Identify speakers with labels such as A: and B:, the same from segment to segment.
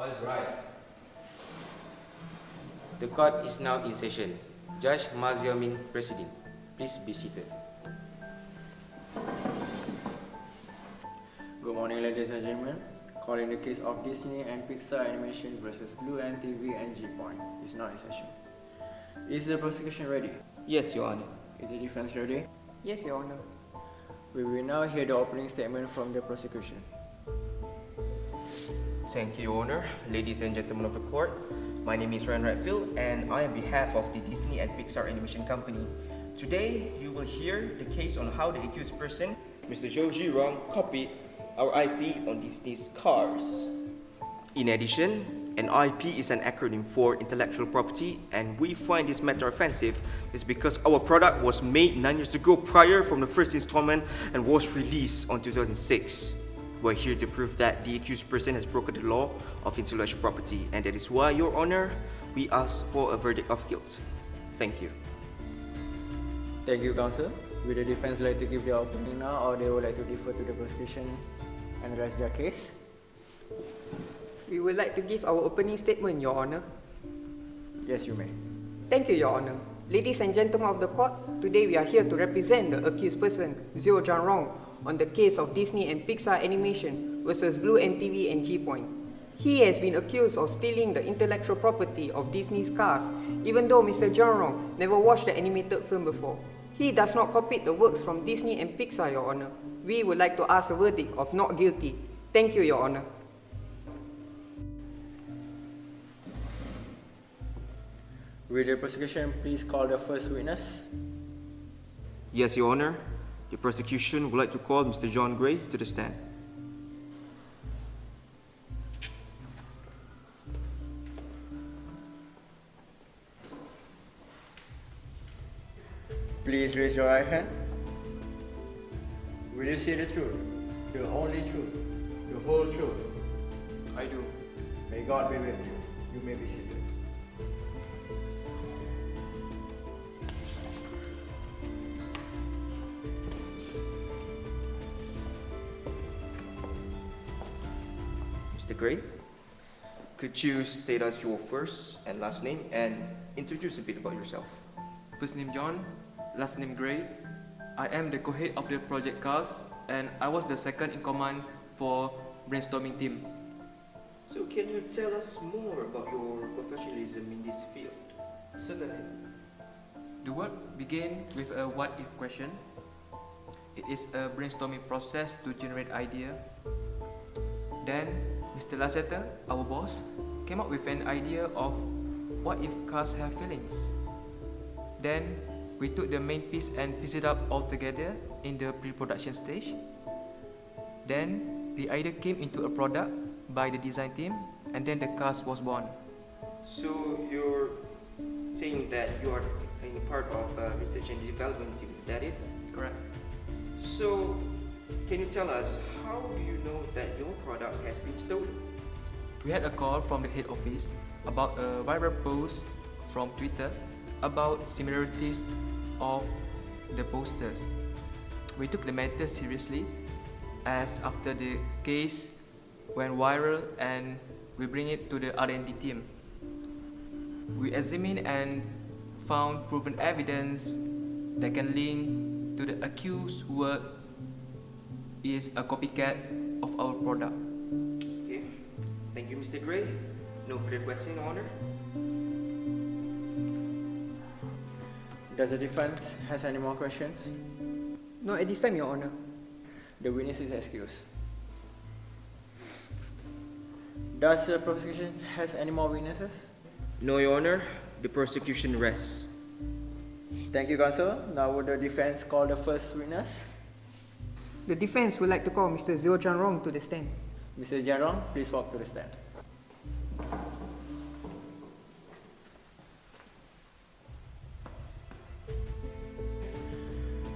A: All rise. The court is now in session. Judge Ma Xiaoming, President. Please be seated.
B: Good morning, ladies and gentlemen. Calling the case of Disney and Pixar Animation versus Blue Ant TV and G-Point is now in session. Is the prosecution ready?
C: Yes, Your Honor.
B: Is the defense ready?
D: Yes, Your Honor.
B: We will now hear the opening statement from the prosecution.
C: Thank you, Your Honor. Ladies and gentlemen of the court, my name is Ryan Redfield and I, on behalf of the Disney and Pixar Animation Company, today you will hear the case on how the accused person, Mr. Zhou Zhirong, copied our IP on Disney's Cars. In addition, an IP is an acronym for intellectual property, and we find this matter offensive is because our product was made 9 years ago prior from the first installment and was released on 2006. We're here to prove that the accused person has broken the law of intellectual property, and that is why, Your Honor, we ask for a verdict of guilt. Thank you.
B: Thank you, counsel. Will the defense like to give their opening now, or they would like to defer to the prosecution and address their case?
D: We would like to give our opening statement, Your Honor.
B: Yes, you may.
D: Thank you, Your Honor. Ladies and gentlemen of the court, today we are here to represent the accused person, Zhou Zhirong, on the case of Disney and Pixar Animation versus Blue Ant TV and G-Point. He has been accused of stealing the intellectual property of Disney's Cars, even though Mr. Zhirong never watched the animated film before. He does not copy the works from Disney and Pixar, Your Honor. We would like to ask a verdict of not guilty. Thank you, Your Honor.
B: Will the prosecution please call the first witness?
C: Yes, Your Honor. The prosecution would like to call Mr. John Gray to the stand.
B: Please raise your right hand. Will you say the truth, the only truth, the whole truth?
A: I do.
B: May God be with you. You may be seated.
C: Mr. Gray, could you state us your first and last name and introduce a bit about yourself?
E: First name John, last name Gray. I am the co-head of the project Cars, and I was the second in command for brainstorming team.
C: So can you tell us more about your professionalism in this field?
E: Certainly. The work began with a what-if question. It is a brainstorming process to generate idea. Then, Mr. Lasseter, our boss, came up with an idea of what if cars have feelings. Then, we took the main piece and pieced it up all together in the pre-production stage. Then, the idea came into a product by the design team, and then the cars was born.
C: So you're saying that you are in part of research and development team, is that it?
E: Correct.
C: So, can you tell us how do you know that your product has been stolen?
E: We had a call from the head office about a viral post from Twitter about similarities of the posters. We took the matter seriously, as after the case went viral and we bring it to the R&D team. We examined and found proven evidence that can link to the accused work is a copycat of our product.
C: Okay, thank you, Mr. Gray. No further question, Your Honor.
B: Does the defense has any more questions?
D: Not at this time, Your Honor.
B: The witness is excused. Does the prosecution has any more witnesses?
C: No, Your Honor. The prosecution rests.
B: Thank you, counsel. Now would the defense call the first witness?
D: The defense would like to call Mr. Zhou Zhirong to the stand.
B: Mr. Jangan, please walk to the stand.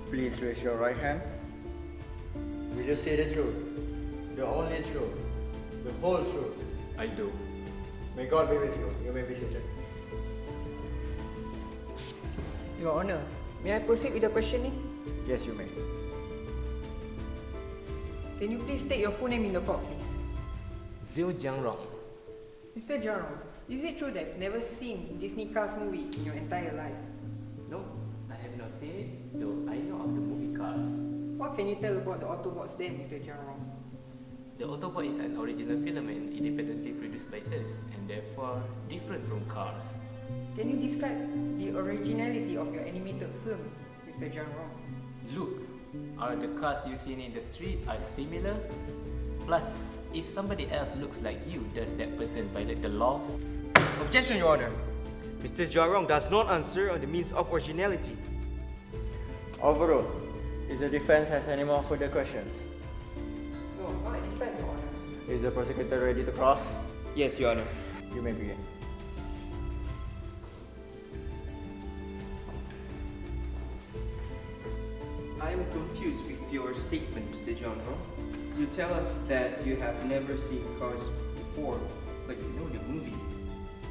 B: Please raise your right hand. Will you say the truth, the only truth, the whole truth?
A: I do.
B: May God be with you. You may be seated.
D: Your Honor, may I proceed with the questioning?
B: Yes, you may.
D: Can you please state your full name in the court, please?
A: Zhou Jiangrong.
D: Mr. Jarrong, is it true that you've never seen Disney Cars movie in your entire life?
F: No, I have not seen it, though I know of the movie Cars.
D: What can you tell about the Autobots then, Mr. Jarrong?
F: The Autobot is an original film and independently produced by us, and therefore different from Cars.
D: Can you describe the originality of your animated film, Mr. Jarrong?
F: Look, are the cars you see in the street are similar? Plus, if somebody else looks like you, does that person violate the laws?
C: Objection, Your Honor. Mr. Jarrong does not answer on the means of originality.
B: Overruled. Is the defense has any more further questions?
D: No, not at this time, Your Honor.
B: Is the prosecutor ready to cross?
C: Yes, Your Honor.
B: You may begin.
C: I am confused with your statement, Mr. Jarrong. You tell us that you have never seen Cars before, but you know the movie.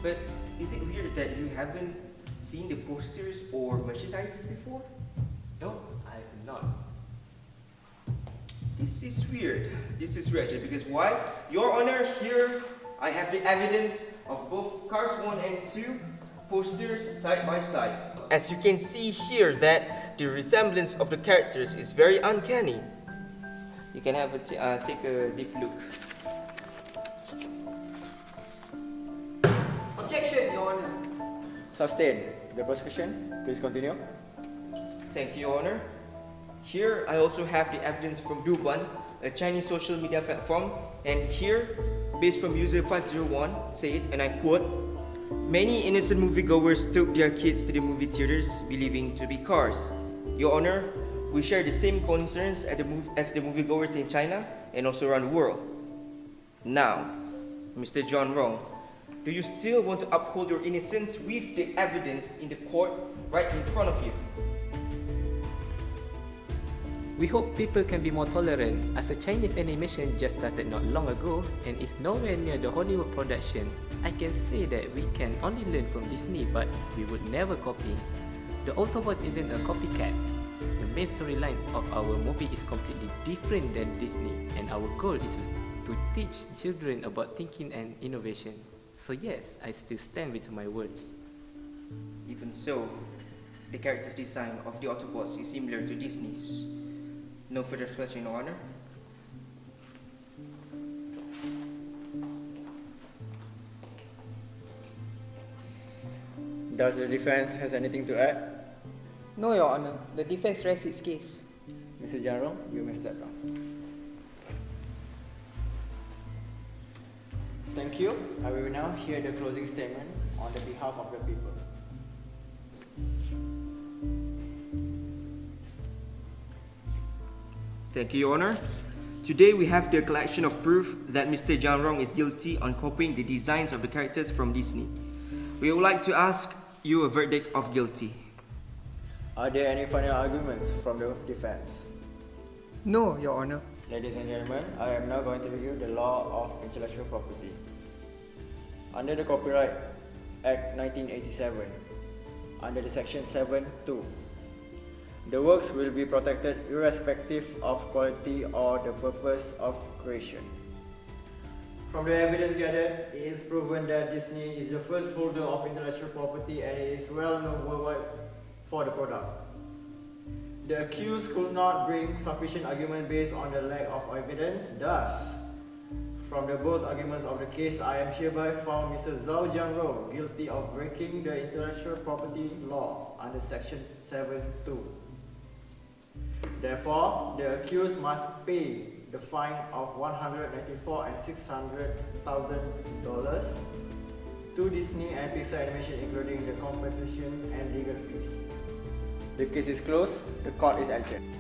C: But is it weird that you haven't seen the posters or merchandises before?
F: No, I have not.
C: This is weird. This is weird actually, because why? Your Honor, here I have the evidence of both Cars 1 and 2 posters side by side. As you can see here that the resemblance of the characters is very uncanny. You can have take a deep look.
D: Objection, Your Honor.
B: Sustained. The prosecution, please continue.
C: Thank you, Your Honor. Here I also have the evidence from Douban, a Chinese social media platform, and here, based from user 501, say it, and I quote, "Many innocent moviegoers took their kids to the movie theaters believing to be Cars. Your Honor, we share the same concerns as the moviegoers in China and also around the world. Now, Mr. Jarrong, do you still want to uphold your innocence with the evidence in the court right in front of you?"
F: We hope people can be more tolerant, as a Chinese animation just started not long ago and is nowhere near the Hollywood production. I can say that we can only learn from Disney, but we would never copy. The Autobot isn't a copycat. The main storyline of our movie is completely different than Disney, and our goal is to teach children about thinking and innovation. So yes, I still stand with my words.
C: Even so, the character's design of the Autobots is similar to Disney's. No further question, Your Honor.
B: Does the defense has anything to add?
D: No, Your Honor. The defense rests its case.
B: Mr. Jarrong, you may step down. Thank you. I will now hear the closing statement on the behalf of the people.
C: Thank you, Your Honor. Today we have the collection of proof that Mr. Jarrong is guilty on copying the designs of the characters from Disney. We would like to ask you a verdict of guilty.
B: Are there any final arguments from the defense?
D: No, Your Honor.
B: Ladies and gentlemen, I am now going to review the law of intellectual property. Under the Copyright Act 1987, under the Section 7(2), the works will be protected irrespective of quality or the purpose of creation. From the evidence gathered, it is proven that Disney is the first holder of intellectual property and it is well known worldwide for the product. The accused could not bring sufficient argument based on the lack of evidence. Thus, from the both arguments of the case, I am hereby found Mr. Zhao Jianrou guilty of breaking the intellectual property law under Section 7(2). Therefore, the accused must pay the fine of $194,000 and $600,000 to Disney and Pixar Animation, including the compensation and legal fees. The case is closed. The court is adjourned.